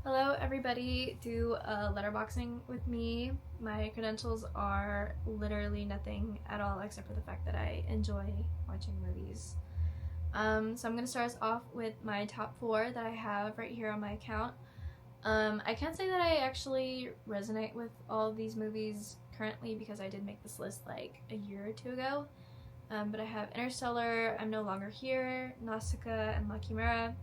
Hello everybody, do letterboxing with me. My credentials are literally nothing at all except for the fact that I enjoy watching movies. So I'm going to start us off with my top 4 that I have right here on my account. I can't say that I actually resonate with all of these movies currently because I did make this list like a year or two ago. But I have Interstellar, I'm No Longer Here, Nausicaa, and La Chimera.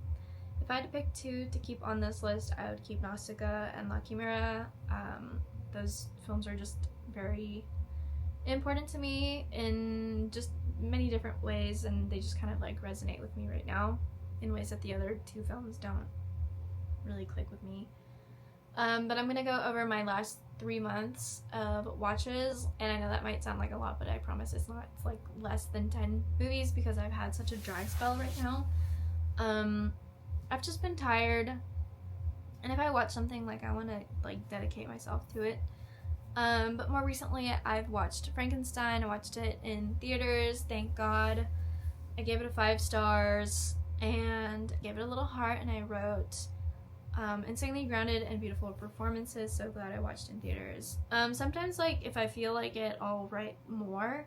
If I had to pick 2 to keep on this list, I would keep Nausicaa and La Chimera. Those films are just very important to me in just many different ways, and they just kind of like resonate with me right now in ways that the other 2 films don't really click with me. But I'm gonna go over my last 3 months of watches, and I know that might sound like a lot, but I promise it's not. It's like less than 10 movies because I've had such a dry spell right now. I've just been tired, and if I watch something, like, I want to like dedicate myself to it. But more recently I've watched Frankenstein. I watched it in theaters, thank God. I gave it a 5 stars and gave it a little heart, and I wrote insanely grounded and beautiful performances, so glad I watched in theaters. Sometimes, like, if I feel like it, I'll write more.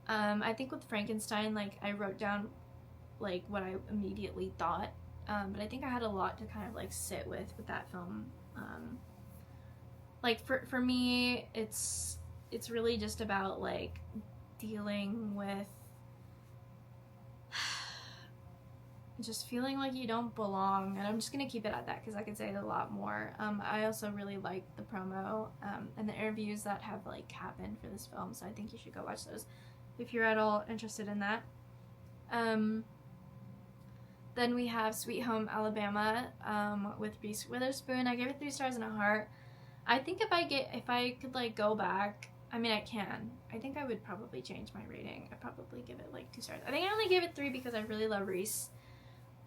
I think with Frankenstein, like, I wrote down like what I immediately thought. But I think I had a lot to kind of like sit with that film. Like for me, it's really just about like dealing with just feeling like you don't belong, and I'm just gonna keep it at that because I could say a lot more. I also really like the promo and the interviews that have like happened for this film, so I think you should go watch those if you're at all interested in that. Then we have Sweet Home Alabama with Reese Witherspoon. I gave it 3 stars and a heart. I think if I could like go back, I mean I can. I think I would probably change my rating. I'd probably give it like 2 stars. I think I only gave it 3 because I really love Reese.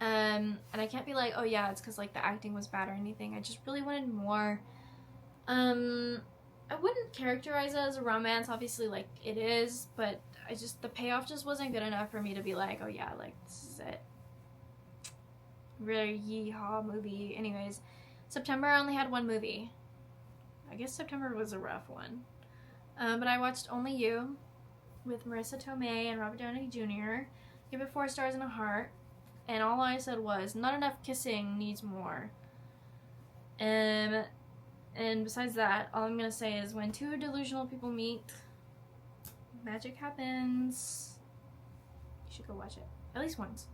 And I can't be like, oh yeah, it's because like the acting was bad or anything. I just really wanted more. I wouldn't characterize it as a romance. Obviously, like, it is, but the payoff just wasn't good enough for me to be like, oh yeah, like, this is it. Really yeehaw movie. Anyways, September I only had 1 movie. I guess September was a rough one. But I watched Only You with Marissa Tomei and Robert Downey Jr. Give it 4 stars and a heart. And all I said was, not enough kissing, needs more. And besides that, all I'm gonna say is when 2 delusional people meet, magic happens. You should go watch it. At least once.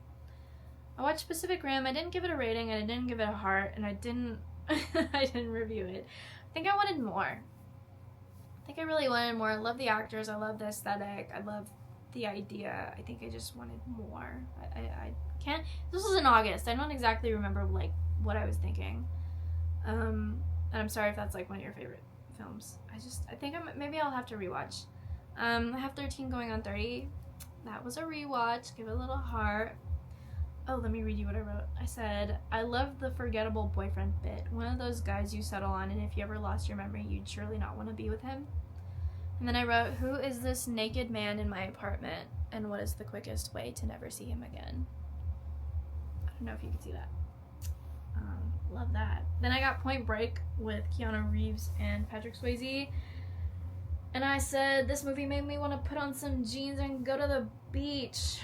I watched Pacific Rim. I didn't give it a rating, and I didn't give it a heart, and I didn't review it. I think I wanted more. I think I really wanted more. I love the actors. I love the aesthetic. I love the idea. I think I just wanted more. I can't. This was in August. I don't exactly remember like what I was thinking. And I'm sorry if that's like one of your favorite films. I think maybe I'll have to rewatch. I have 13 going on 30. That was a rewatch. Give it a little heart. Oh, let me read you what I wrote. I said, I love the forgettable boyfriend bit. One of those guys you settle on, and if you ever lost your memory, you'd surely not want to be with him. And then I wrote, who is this naked man in my apartment, and what is the quickest way to never see him again? I don't know if you can see that. Love that. Then I got Point Break with Keanu Reeves and Patrick Swayze. And I said, this movie made me want to put on some jeans and go to the beach.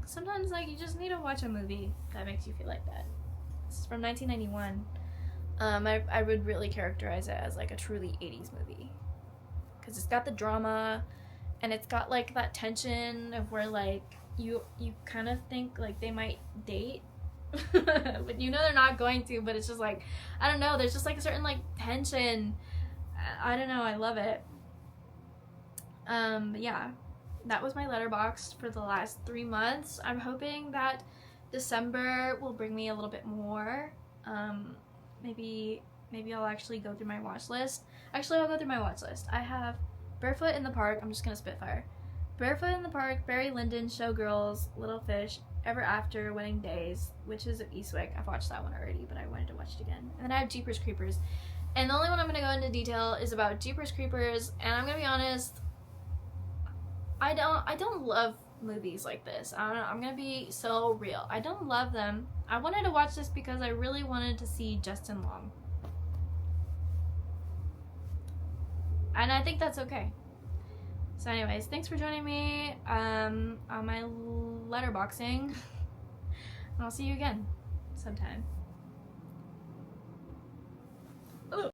Sometimes, like, you just need to watch a movie that makes you feel like that. This is from 1991. I would really characterize it as, like, a truly 80s movie. Because it's got the drama, and it's got, like, that tension of where, like, you kind of think, like, they might date. But you know they're not going to, but it's just, like, I don't know. There's just, like, a certain, like, tension. I don't know. I love it. But yeah. That was my Letterboxd for the last 3 months. I'm hoping that December will bring me a little bit more. Maybe I'll actually go through my watch list. Actually, I'll go through my watch list. I have Barefoot in the Park. I'm just gonna spitfire. Barefoot in the Park, Barry Lyndon, Showgirls, Little Fish, Ever After, Wedding Days, Witches of Eastwick. I've watched that one already, but I wanted to watch it again. And then I have Jeepers Creepers. And the only one I'm gonna go into detail is about Jeepers Creepers, and I'm gonna be honest, I don't love movies like this. I don't know, I'm gonna be so real. I don't love them. I wanted to watch this because I really wanted to see Justin Long. And I think that's okay. So anyways, thanks for joining me on my letterboxing. And I'll see you again sometime.